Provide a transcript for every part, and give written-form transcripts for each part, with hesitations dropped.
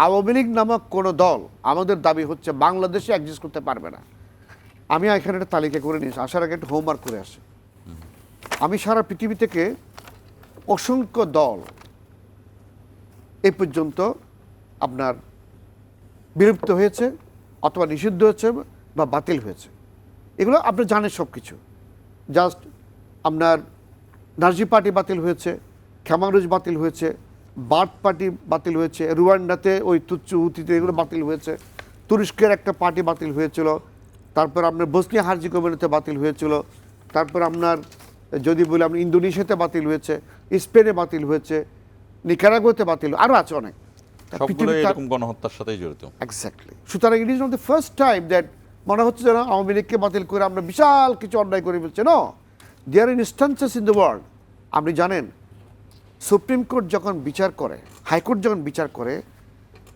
আওয়ামী লীগ নামক কোনো দল আমাদের দাবি হচ্ছে বাংলাদেশে এক্সিস্ট করতে পারবে না। আমি এখানে একটা তালিকা করে নিয়েছি, আসার আগে একটা হোমওয়ার্ক করে আসি। আমি সারা পৃথিবী থেকে অসংখ্য দল এ পর্যন্ত আপনার বিলুপ্ত হয়েছে অথবা নিষিদ্ধ হয়েছে বা বাতিল হয়েছে, এগুলো আপনি জানেন সব কিছু। জাস্ট আপনার নাজি পার্টি বাতিল হয়েছে, খেমারুজ বাতিল হয়েছে, বার্থ পার্টি বাতিল হয়েছে, রুয়ান্ডাতে ওই তুচ্ছ হুতিতে এগুলো বাতিল হয়েছে, তুরস্কের একটা পার্টি বাতিল হয়েছিল, তারপর আপনার বসনিয়া হার্জেগোভিনাতে বাতিল হয়েছিল, তারপর আপনার যদি বলি আপনি ইন্দোনেশিয়াতে বাতিল হয়েছে, স্পেনে বাতিল হয়েছে, নিকারাগুয়াতে বাতিল, আরও আছে অনেক। সবগুলো এরকম গণহত্যার সাথেই জড়িত। এক্স্যাক্টলি। সুতরাং it is not the first time that মনে হচ্ছে যেন আওয়ামী লীগকে বাতিল করে আমরা বিশাল কিছু অন্যায় করে ফেলছি। No, there instances in the world. আপনি জানেন সুপ্রিম কোর্ট যখন বিচার করে, হাইকোর্ট যখন বিচার করে,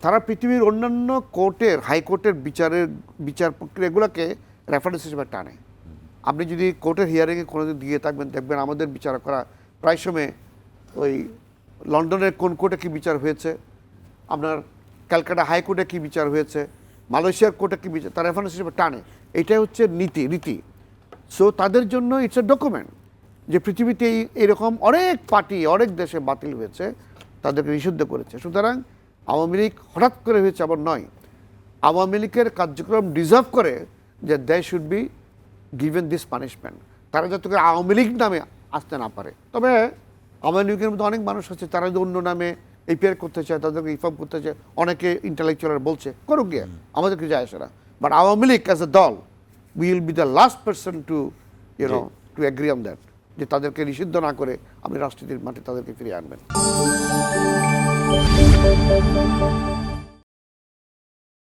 তারা পৃথিবীর অন্যান্য কোর্টের হাইকোর্টের বিচার প্রক্রিয়াগুলোকে রেফারেন্স হিসেবে টানে। আপনি যদি কোর্টের হিয়ারিংয়ে কোনোদিন দিয়ে থাকবেন, দেখবেন আমাদের বিচার করা প্রায় সময় ওই লন্ডনের কোন কোর্টে কী বিচার হয়েছে, আপনার ক্যালকাটা হাইকোর্টে কী বিচার হয়েছে, মালয়েশিয়ার কোর্টে কী বিচার, তার রেফারেন্স হিসেবে টানে। এটাই হচ্ছে রীতি। সো তাদের জন্য ইটস এ ডকুমেন্ট যে পৃথিবীতে এরকম অনেক পার্টি অনেক দেশে বাতিল হয়েছে, তাদেরকে নিষিদ্ধ করেছে। সুতরাং আওয়ামী লীগ হঠাৎ করে হয়েছে আবার নয়। আওয়ামী লীগের কার্যক্রম ডিজার্ভ করে যে they should be given this punishment. তারা যাতে করে আওয়ামী লীগ নামে আসতে না পারে। তবে আওয়ামী লীগের মধ্যে অনেক মানুষ আছে, তারা যদি অন্য নামে এপিআর করতে চায়, তাদেরকে ইনফর্ম করতে চায়, অনেকে ইন্টেলেকচুয়াল বলছে করুক গিয়ে, আমাদের কিছু যায় আসে না। But Awami League as a দল will be the last person to to agree on that, যে তাদেরকে নিষিদ্ধ না করে আপনি রাজনীতির মাঠে তাদেরকে ফিরিয়ে আনবেন।